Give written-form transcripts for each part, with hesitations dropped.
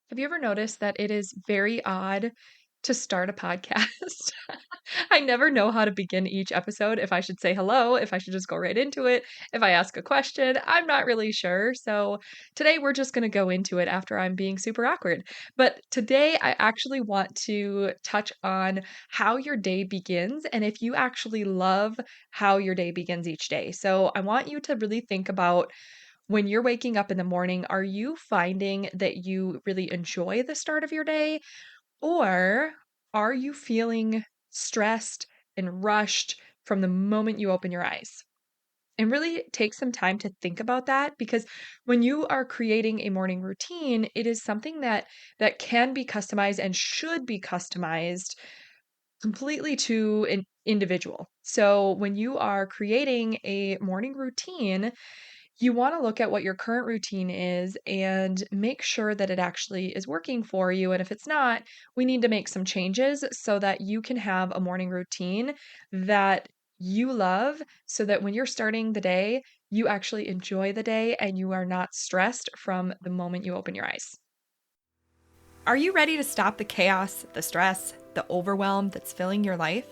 Have you ever noticed that it is very odd to start a podcast? I never know how to begin each episode, if I should say hello, if I should just go right into it, if I ask a question. I'm not really sure. So today we're just going to go into it after I'm being super awkward. But today I actually want to touch on how your day begins and if you actually love how your day begins each day. So I want you to really think about when you're waking up in the morning, are you finding that you really enjoy the start of your day? Or are you feeling stressed and rushed from the moment you open your eyes? And really take some time to think about that because when you are creating a morning routine, it is something that can be customized and should be customized completely to an individual. So when you are creating a morning routine, you want to look at what your current routine is and make sure that it actually is working for you. And if it's not, we need to make some changes so that you can have a morning routine that you love so that when you're starting the day, you actually enjoy the day and you are not stressed from the moment you open your eyes. Are you ready to stop the chaos, the stress, the overwhelm that's filling your life?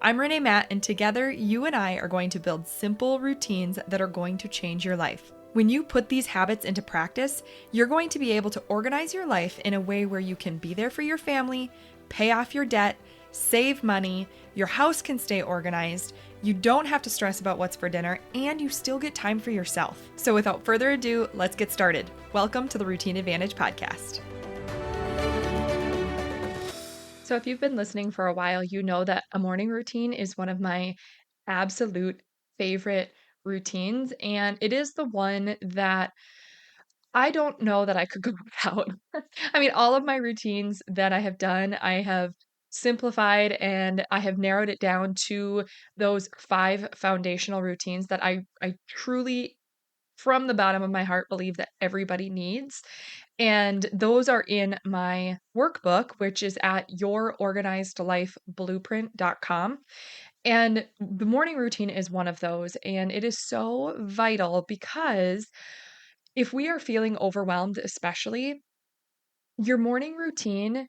I'm Renae Matt, and together you and I are going to build simple routines that are going to change your life. When you put these habits into practice, you're going to be able to organize your life in a way where you can be there for your family, pay off your debt, save money, your house can stay organized, you don't have to stress about what's for dinner, and you still get time for yourself. So without further ado, let's get started. Welcome to the Routine Advantage Podcast. So, if you've been listening for a while, you know that a morning routine is one of my absolute favorite routines. And it is the one that I don't know that I could go without. I mean, all of my routines that I have done, I have simplified and I have narrowed it down to those five foundational routines that I truly, from the bottom of my heart, believe that everybody needs. And those are in my workbook, which is at yourorganizedlifeblueprint.com. And the morning routine is one of those. And it is so vital because if we are feeling overwhelmed, especially, your morning routine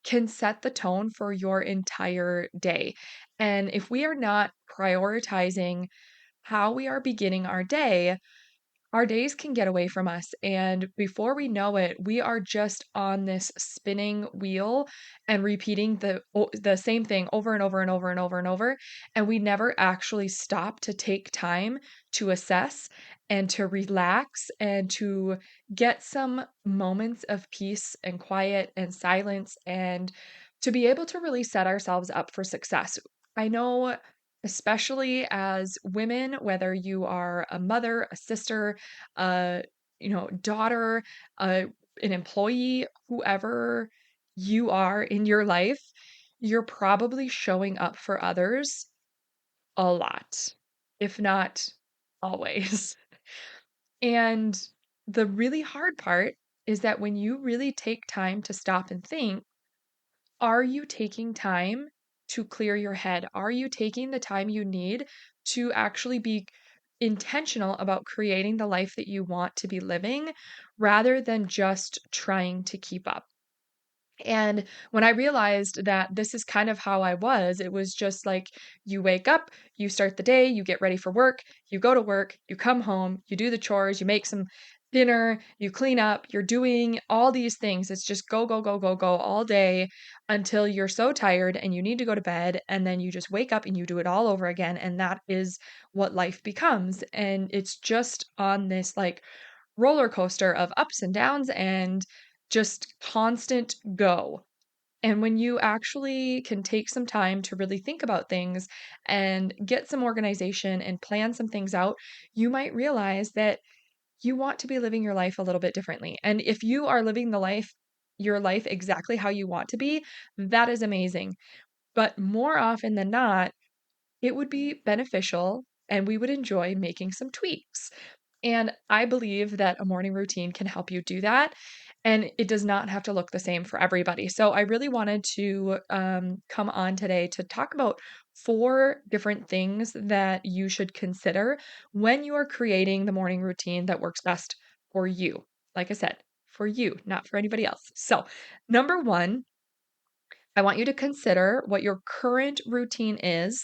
can set the tone for your entire day. And if we are not prioritizing how we are beginning our days can get away from us, and before we know it, we are just on this spinning wheel and repeating the same thing over and over and over and over and over, and we never actually stop to take time to assess and to relax and to get some moments of peace and quiet and silence and to be able to really set ourselves up for success. I know especially as women, whether you are a mother, a sister, a daughter, uh, an employee, whoever you are in your life, you're probably showing up for others a lot, if not always. And the really hard part is that when you really take time to stop and think, are you taking time to clear your head? Are you taking the time you need to actually be intentional about creating the life that you want to be living rather than just trying to keep up? And when I realized that this is kind of how I was, it was just like you wake up, you start the day, you get ready for work, you go to work, you come home, you do the chores, you make some dinner, you clean up, you're doing all these things. It's just go, go, go, go, go all day until you're so tired and you need to go to bed. And then you just wake up and you do it all over again. And that is what life becomes. And it's just on this like roller coaster of ups and downs and just constant go. And when you actually can take some time to really think about things and get some organization and plan some things out, you might realize that you want to be living your life a little bit differently. And if you are living your life exactly how you want to be, that is amazing. But more often than not, it would be beneficial and we would enjoy making some tweaks. And I believe that a morning routine can help you do that. And it does not have to look the same for everybody. So I really wanted to come on today to talk about four different things that you should consider when you are creating the morning routine that works best for you. Like I said, for you, not for anybody else. So, number one, I want you to consider what your current routine is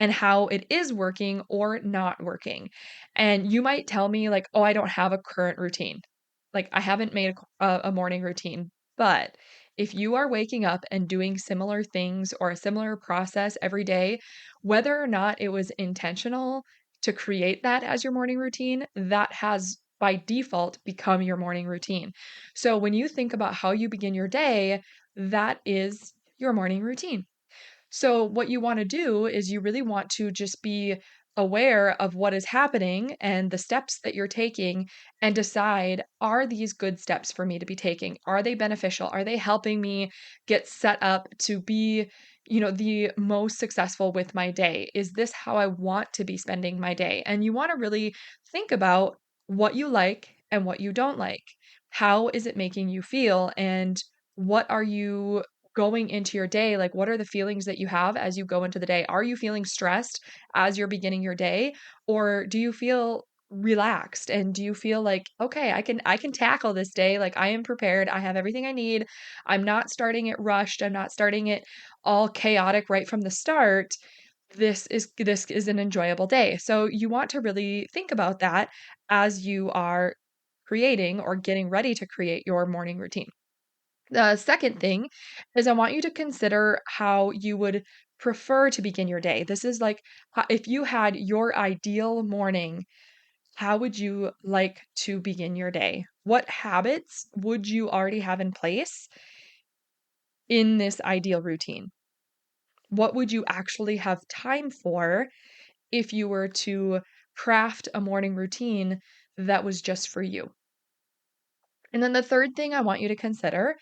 and how it is working or not working. And you might tell me, like, oh, I don't have a current routine. Like, I haven't made a morning routine. But if you are waking up and doing similar things or a similar process every day, whether or not it was intentional to create that as your morning routine, that has by default become your morning routine. So when you think about how you begin your day, that is your morning routine. So, what you want to do is you really want to just be aware of what is happening and the steps that you're taking and decide, are these good steps for me to be taking? Are they beneficial? Are they helping me get set up to be, the most successful with my day? Is this how I want to be spending my day? And you want to really think about what you like and what you don't like. How is it making you feel? And what are you going into your day? Like, what are the feelings that you have as you go into the day? Are you feeling stressed as you're beginning your day, or do you feel relaxed and do you feel like, okay, I can tackle this day, like I am prepared, I have everything I need, I'm not starting it rushed, I'm not starting it all chaotic right from the start. This is an enjoyable day. So you want to really think about that as you are creating or getting ready to create your morning routine. The second thing is I want you to consider how you would prefer to begin your day. This is like, if you had your ideal morning, how would you like to begin your day? What habits would you already have in place in this ideal routine? What would you actually have time for if you were to craft a morning routine that was just for you? And then the third thing I want you to consider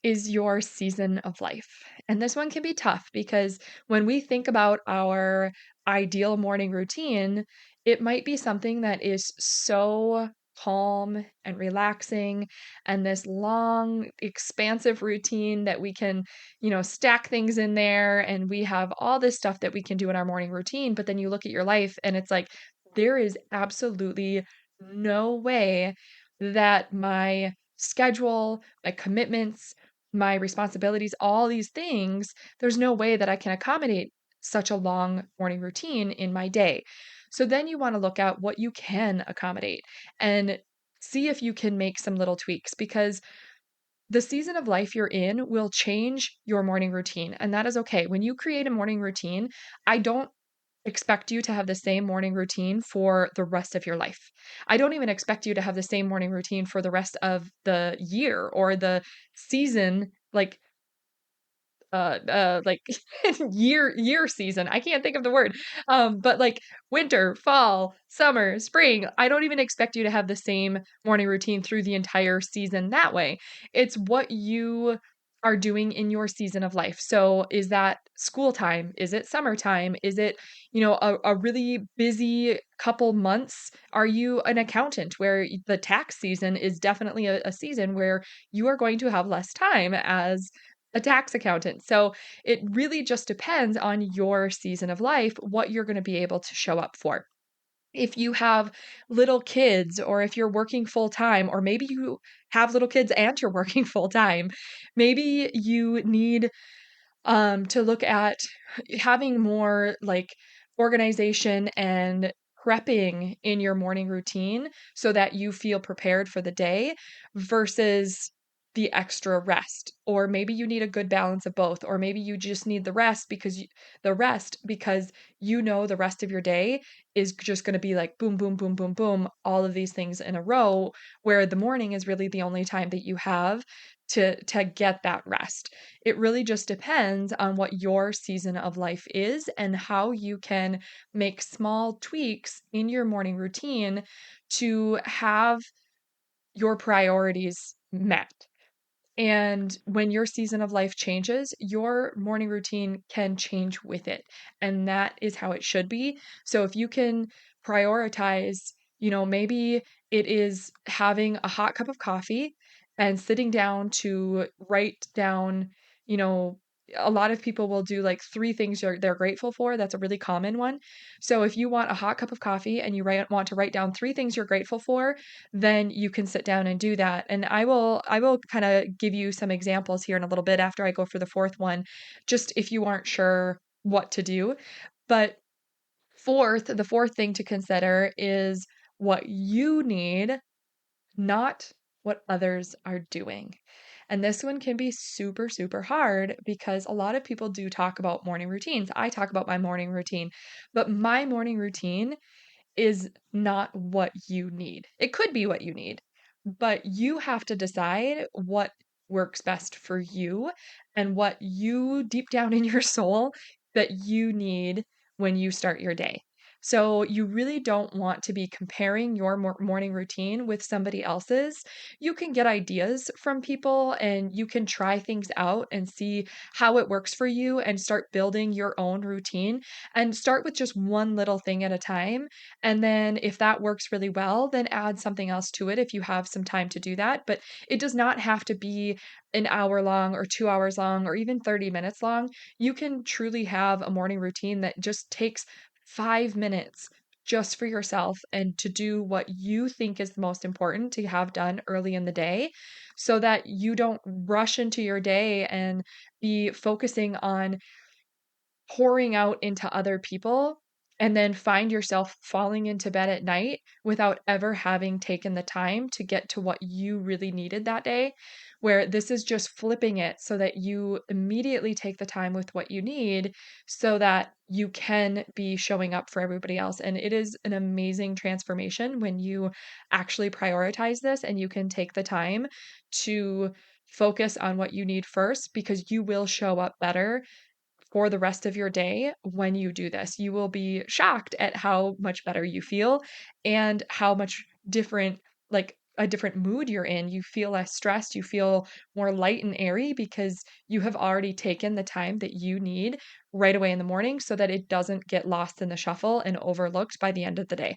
is your season of life. And this one can be tough because when we think about our ideal morning routine, it might be something that is so calm and relaxing and this long, expansive routine that we can, stack things in there and we have all this stuff that we can do in our morning routine. But then you look at your life and it's like, there is absolutely no way that my schedule, my commitments, my responsibilities, all these things, there's no way that I can accommodate such a long morning routine in my day. So then you want to look at what you can accommodate and see if you can make some little tweaks because the season of life you're in will change your morning routine. And that is okay. When you create a morning routine, I don't expect you to have the same morning routine for the rest of your life. I don't even expect you to have the same morning routine for the rest of the year or the season, like year season. I can't think of the word. But like winter, fall, summer, spring. I don't even expect you to have the same morning routine through the entire season that way. It's what you are doing in your season of life. So is that school time? Is it summertime? Is it, a really busy couple months? Are you an accountant where the tax season is definitely a season where you are going to have less time as a tax accountant. So it really just depends on your season of life, what you're going to be able to show up for. If you have little kids, or if you're working full time, or maybe you have little kids and you're working full time, maybe you need to look at having more like organization and prepping in your morning routine so that you feel prepared for the day versus the extra rest. Or maybe you need a good balance of both, or maybe you just need the rest because the rest of your day is just going to be like boom, boom, boom, boom, boom, all of these things in a row, where the morning is really the only time that you have to get that rest. It really just depends on what your season of life is and how you can make small tweaks in your morning routine to have your priorities met. And when your season of life changes, your morning routine can change with it. And that is how it should be. So if you can prioritize, maybe it is having a hot cup of coffee and sitting down to write down, you know, a lot of people will do like 3 things they're grateful for. That's a really common one. So if you want a hot cup of coffee and you want to write down 3 things you're grateful for, then you can sit down and do that. And I will kind of give you some examples here in a little bit after I go for the 4th one, just if you aren't sure what to do. But the 4th thing to consider is what you need, not what others are doing. And this one can be super, super hard because a lot of people do talk about morning routines. I talk about my morning routine, but my morning routine is not what you need. It could be what you need, but you have to decide what works best for you and what you deep down in your soul that you need when you start your day. So you really don't want to be comparing your morning routine with somebody else's. You can get ideas from people and you can try things out and see how it works for you and start building your own routine and start with just one little thing at a time. And then if that works really well, then add something else to it if you have some time to do that. But it does not have to be an hour long or 2 hours long or even 30 minutes long. You can truly have a morning routine that just takes 5 minutes just for yourself and to do what you think is the most important to have done early in the day so that you don't rush into your day and be focusing on pouring out into other people and then find yourself falling into bed at night without ever having taken the time to get to what you really needed that day. Where this is just flipping it so that you immediately take the time with what you need so that you can be showing up for everybody else. And it is an amazing transformation when you actually prioritize this and you can take the time to focus on what you need first because you will show up better for the rest of your day when you do this. You will be shocked at how much better you feel and how much different, like a different mood you're in. You feel less stressed, you feel more light and airy because you have already taken the time that you need right away in the morning so that it doesn't get lost in the shuffle and overlooked by the end of the day.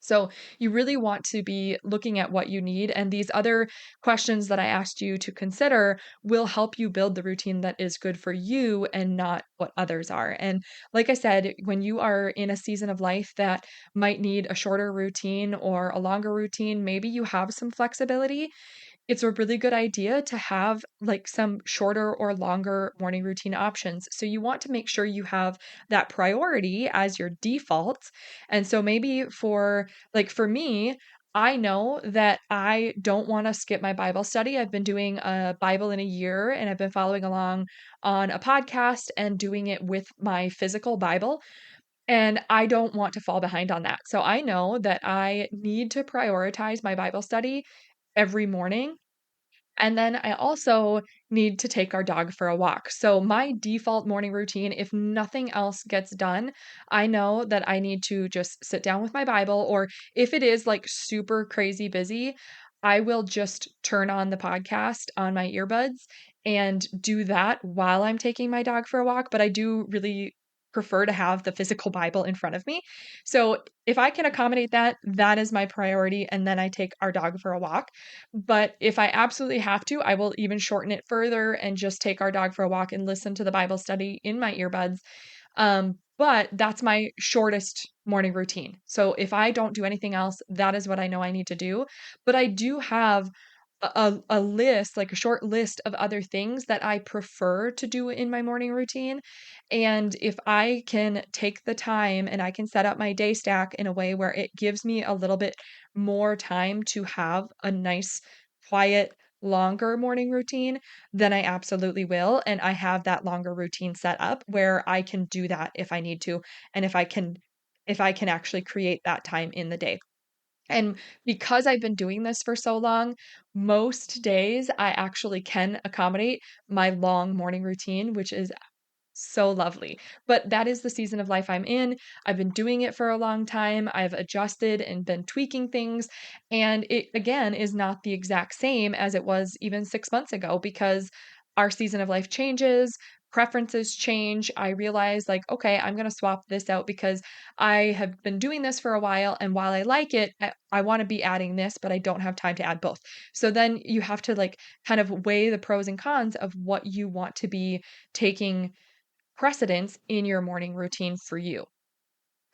So you really want to be looking at what you need. And these other questions that I asked you to consider will help you build the routine that is good for you and not what others are. And like I said, when you are in a season of life that might need a shorter routine or a longer routine, maybe you have some flexibility, it's a really good idea to have like some shorter or longer morning routine options. So you want to make sure you have that priority as your default. And so maybe for me, I know that I don't want to skip my Bible study. I've been doing a Bible in a year and I've been following along on a podcast and doing it with my physical Bible. And I don't want to fall behind on that. So I know that I need to prioritize my Bible study every morning. And then I also need to take our dog for a walk. So, my default morning routine, if nothing else gets done, I know that I need to just sit down with my Bible, or if it is like super crazy busy, I will just turn on the podcast on my earbuds and do that while I'm taking my dog for a walk. But I do really prefer to have the physical Bible in front of me. So, if I can accommodate that, that is my priority. And then I take our dog for a walk. But if I absolutely have to, I will even shorten it further and just take our dog for a walk and listen to the Bible study in my earbuds. But that's my shortest morning routine. So if I don't do anything else, that is what I know I need to do. But I do have a list, like a short list of other things that I prefer to do in my morning routine. And if I can take the time and I can set up my day stack in a way where it gives me a little bit more time to have a nice, quiet, longer morning routine, then I absolutely will. And I have that longer routine set up where I can do that if I need to, and if I can actually create that time in the day. And because I've been doing this for so long, most days I actually can accommodate my long morning routine, which is so lovely. But that is the season of life I'm in. I've been doing it for a long time. I've adjusted and been tweaking things. And it, again, is not the exact same as it was even 6 months ago because our season of life changes. preferences change. I realize like, okay, I'm going to swap this out because I have been doing this for a while. And while I like it, I want to be adding this, but I don't have time to add both. So then you have to like kind of weigh the pros and cons of what you want to be taking precedence in your morning routine for you.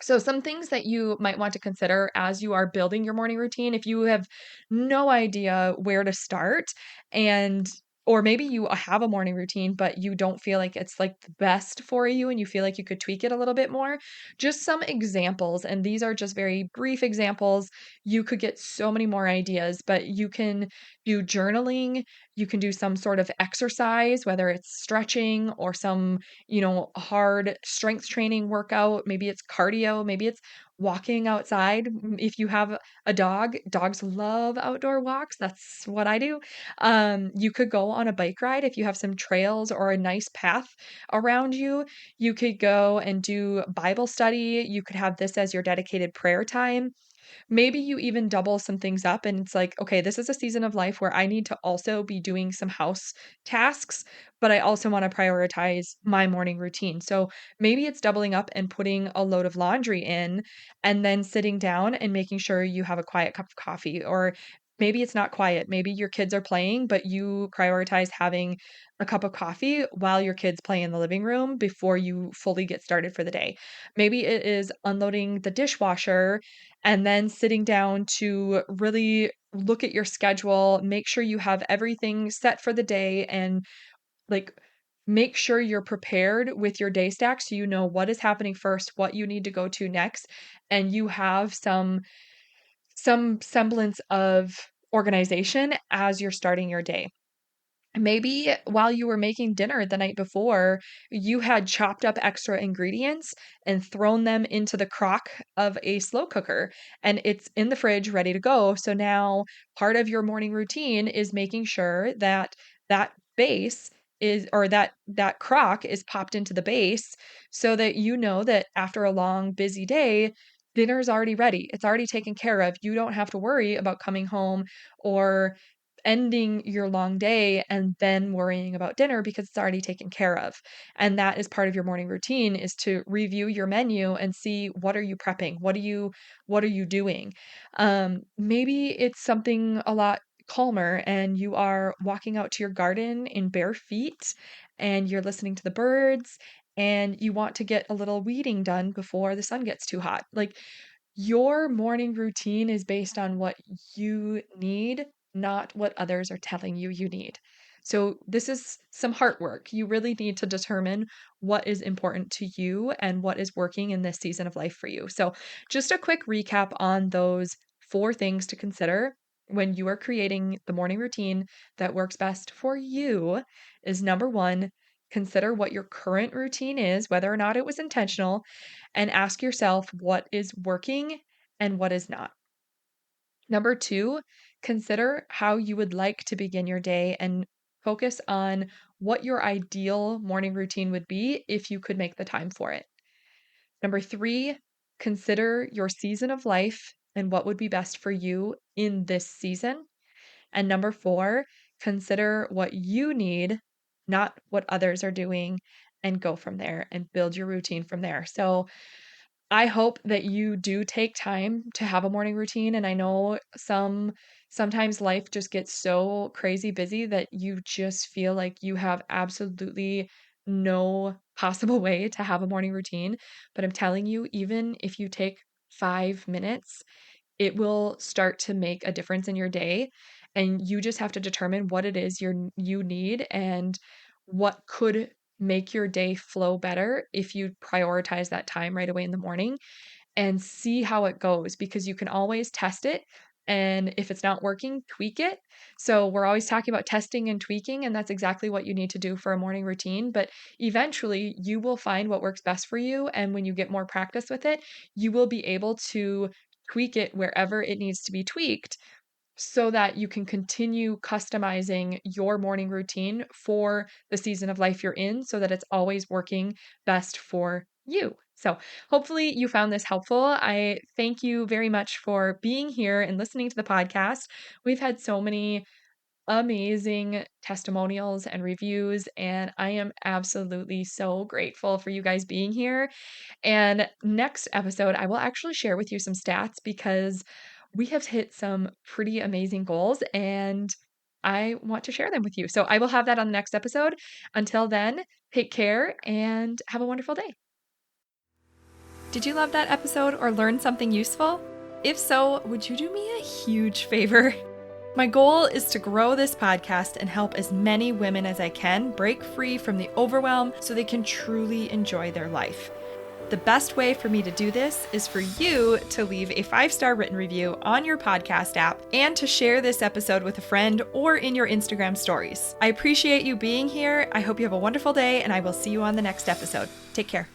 So, some things that you might want to consider as you are building your morning routine, if you have no idea where to start, and or maybe you have a morning routine, but you don't feel like it's like the best for you and you feel like you could tweak it a little bit more, just some examples. And these are just very brief examples. You could get so many more ideas, but you can do journaling, you can do some sort of exercise, whether it's stretching or some hard strength training workout. Maybe it's cardio, maybe it's walking outside. If you have a dog, dogs love outdoor walks. That's what I do. You could go on a bike ride if you have some trails or a nice path around you. You could go and do Bible study. You could have this as your dedicated prayer time. Maybe you even double some things up and it's like, okay, this is a season of life where I need to also be doing some house tasks, but I also want to prioritize my morning routine. So maybe it's doubling up and putting a load of laundry in and then sitting down and making sure you have a quiet cup of coffee. Or maybe it's not quiet. Maybe your kids are playing, but you prioritize having a cup of coffee while your kids play in the living room before you fully get started for the day. Maybe it is unloading the dishwasher and then sitting down to really look at your schedule, make sure you have everything set for the day, and like make sure you're prepared with your day stack so you know what is happening first, what you need to go to next, and you have some semblance of organization as you're starting your day. Maybe while you were making dinner the night before, you had chopped up extra ingredients and thrown them into the crock of a slow cooker, and it's in the fridge ready to go. So now part of your morning routine is making sure that that base is or that crock is popped into the base so that you know that after a long busy day, dinner's already ready. It's already taken care of. You don't have to worry about coming home or ending your long day and then worrying about dinner because it's already taken care of. And that is part of your morning routine is to review your menu and see what are you prepping? What are you doing? Maybe it's something a lot calmer and you are walking out to your garden in bare feet and you're listening to the birds and you want to get a little weeding done before the sun gets too hot. Like your morning routine is based on what you need, not what others are telling you you need. So, this is some heart work. You really need to determine what is important to you and what is working in this season of life for you. So, just a quick recap on those four things to consider when you are creating the morning routine that works best for you is number one, consider what your current routine is, whether or not it was intentional, and ask yourself what is working and what is not. Number two, consider how you would like to begin your day and focus on what your ideal morning routine would be if you could make the time for it. Number three, consider your season of life and what would be best for you in this season. And number four, consider what you need, not what others are doing, and go from there and build your routine from there. So, I hope that you do take time to have a morning routine, and I know sometimes life just gets so crazy busy that you just feel like you have absolutely no possible way to have a morning routine, but I'm telling you, even if you take 5 minutes, it will start to make a difference in your day, and you just have to determine what it is you need and what could make your day flow better if you prioritize that time right away in the morning and see how it goes because you can always test it. And if it's not working, tweak it. So, we're always talking about testing and tweaking, and that's exactly what you need to do for a morning routine. But eventually, you will find what works best for you. And when you get more practice with it, you will be able to tweak it wherever it needs to be tweaked so that you can continue customizing your morning routine for the season of life you're in so that it's always working best for you. So, hopefully, you found this helpful. I thank you very much for being here and listening to the podcast. We've had so many amazing testimonials and reviews, and I am absolutely so grateful for you guys being here. And next episode, I will actually share with you some stats because we have hit some pretty amazing goals and I want to share them with you. So I will have that on the next episode. Until then, take care and have a wonderful day. Did you love that episode or learn something useful? If so, would you do me a huge favor? My goal is to grow this podcast and help as many women as I can break free from the overwhelm so they can truly enjoy their life. The best way for me to do this is for you to leave a 5-star written review on your podcast app and to share this episode with a friend or in your Instagram stories. I appreciate you being here. I hope you have a wonderful day, and I will see you on the next episode. Take care.